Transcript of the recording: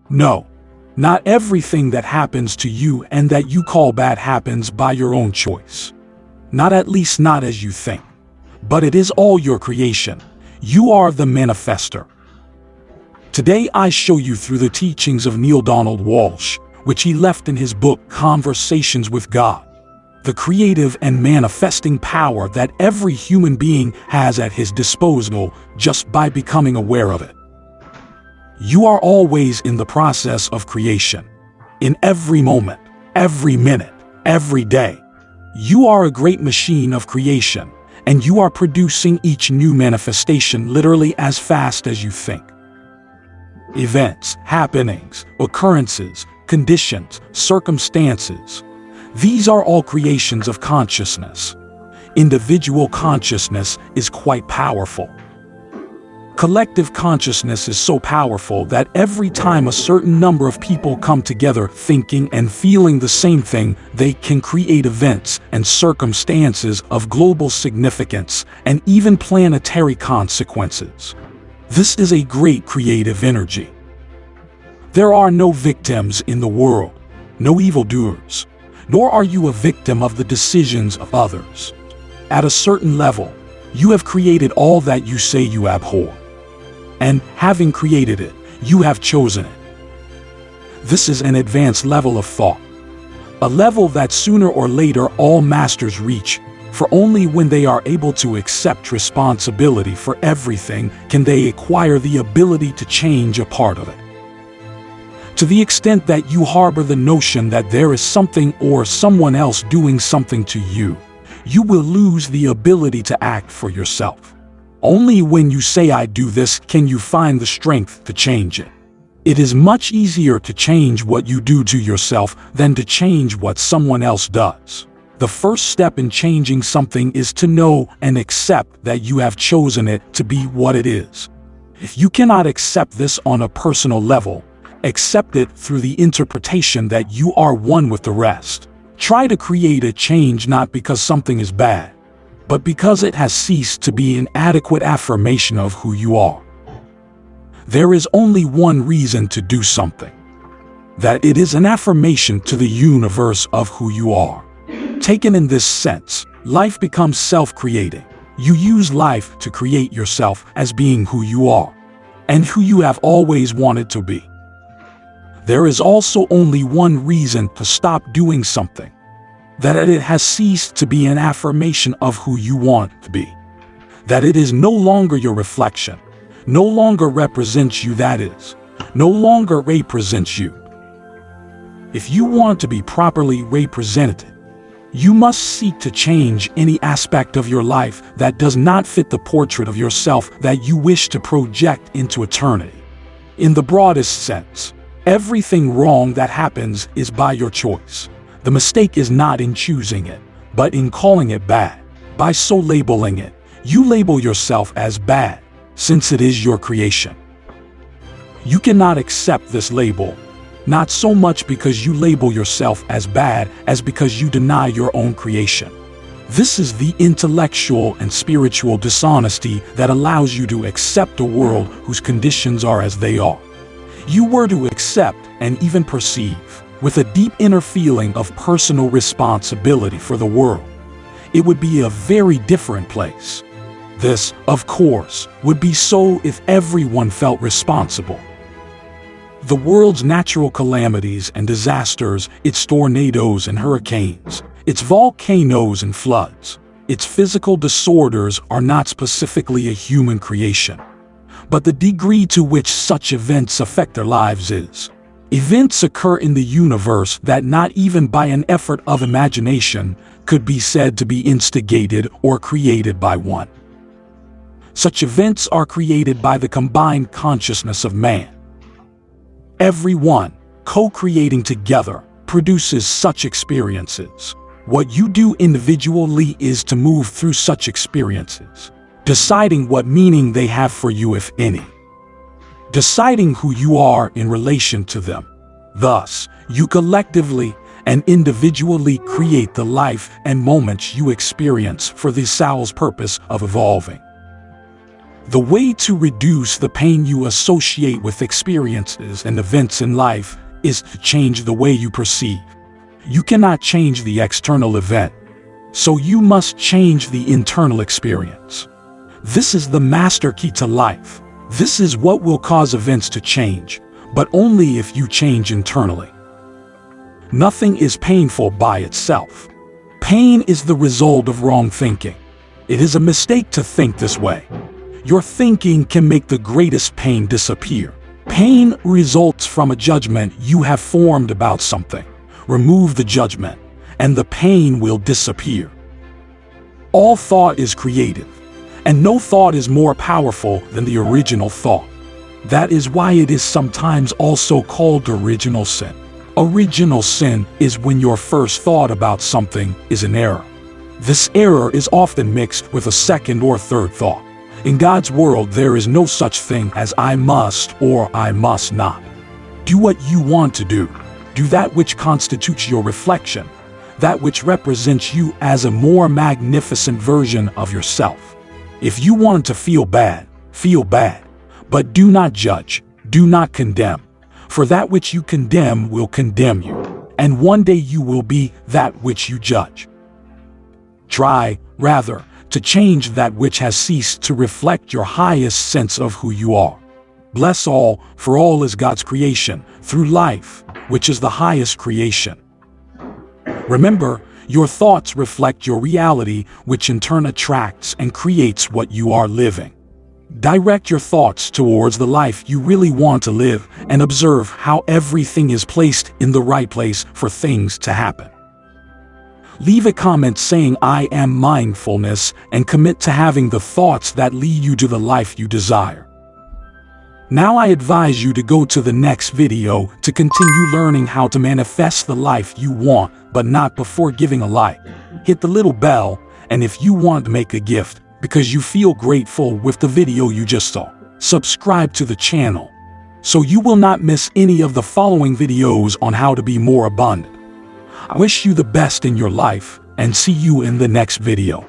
No, not everything that happens to you and that you call bad happens by your own choice. Not at least not as you think. But it is all your creation. You are the manifester. Today I show you through the teachings of Neale Donald Walsch, which he left in his book Conversations with God, the creative and manifesting power that every human being has at his disposal just by becoming aware of it. You are always in the process of creation. In every moment, every minute, every day. You are a great machine of creation, and you are producing each new manifestation literally as fast as you think. Events, happenings, occurrences, conditions, circumstances. These are all creations of consciousness. Individual consciousness is quite powerful. Collective consciousness is so powerful that every time a certain number of people come together thinking and feeling the same thing, they can create events and circumstances of global significance and even planetary consequences. This is a great creative energy. There are no victims in the world, no evildoers, nor are you a victim of the decisions of others. At a certain level, you have created all that you say you abhor. And having created it, you have chosen it. This is an advanced level of thought, a level that sooner or later all masters reach, for only when they are able to accept responsibility for everything can they acquire the ability to change a part of it. To the extent that you harbor the notion that there is something or someone else doing something to you, you will lose the ability to act for yourself. Only when you say I do this can you find the strength to change it. It is much easier to change what you do to yourself than to change what someone else does. The first step in changing something is to know and accept that you have chosen it to be what it is. If you cannot accept this on a personal level, accept it through the interpretation that you are one with the rest. Try to create a change not because something is bad, but because it has ceased to be an adequate affirmation of who you are. There is only one reason to do something: that it is an affirmation to the universe of who you are. Taken in this sense, life becomes self-creating. You use life to create yourself as being who you are, and who you have always wanted to be. There is also only one reason to stop doing something: that it has ceased to be an affirmation of who you want to be. That it is no longer your reflection, no longer represents you, that is, no longer represents you. If you want to be properly represented, you must seek to change any aspect of your life that does not fit the portrait of yourself that you wish to project into eternity. In the broadest sense, everything wrong that happens is by your choice. The mistake is not in choosing it, but in calling it bad. By so labeling it, you label yourself as bad, since it is your creation. You cannot accept this label, not so much because you label yourself as bad as because you deny your own creation. This is the intellectual and spiritual dishonesty that allows you to accept a world whose conditions are as they are. You were to accept and even perceive, with a deep inner feeling of personal responsibility for the world, it would be a very different place. This, of course, would be so if everyone felt responsible. The world's natural calamities and disasters, its tornadoes and hurricanes, its volcanoes and floods, its physical disorders are not specifically a human creation, but the degree to which such events affect their lives is. Events occur in the universe that not even by an effort of imagination could be said to be instigated or created by one. Such events are created by the combined consciousness of man. Everyone, co-creating together, produces such experiences. What you do individually is to move through such experiences, deciding what meaning they have for you, if any. Deciding who you are in relation to them. Thus, you collectively and individually create the life and moments you experience for the sole purpose of evolving. The way to reduce the pain you associate with experiences and events in life is to change the way you perceive. You cannot change the external event, so you must change the internal experience. This is the master key to life. This is what will cause events to change, but only if you change internally. Nothing is painful by itself. Pain is the result of wrong thinking. It is a mistake to think this way. Your thinking can make the greatest pain disappear. Pain results from a judgment you have formed about something. Remove the judgment, and the pain will disappear. All thought is creative, and no thought is more powerful than the original thought. That is why it is sometimes also called original sin. Original sin is when your first thought about something is an error. This error is often mixed with a second or third thought. In God's world, there is no such thing as I must or I must not. Do what you want to do. Do that which constitutes your reflection, that which represents you as a more magnificent version of yourself. If you want to feel bad, but do not judge, do not condemn, for that which you condemn will condemn you, and one day you will be that which you judge. Try, rather, to change that which has ceased to reflect your highest sense of who you are. Bless all, for all is God's creation, through life, which is the highest creation. Remember, your thoughts reflect your reality, which in turn attracts and creates what you are living. Direct your thoughts towards the life you really want to live and observe how everything is placed in the right place for things to happen. Leave a comment saying I am mindfulness and commit to having the thoughts that lead you to the life you desire. Now I advise you to go to the next video to continue learning how to manifest the life you want, but not before giving a like. Hit the little bell, and if you want to make a gift because you feel grateful with the video you just saw, subscribe to the channel so you will not miss any of the following videos on how to be more abundant. I wish you the best in your life and see you in the next video.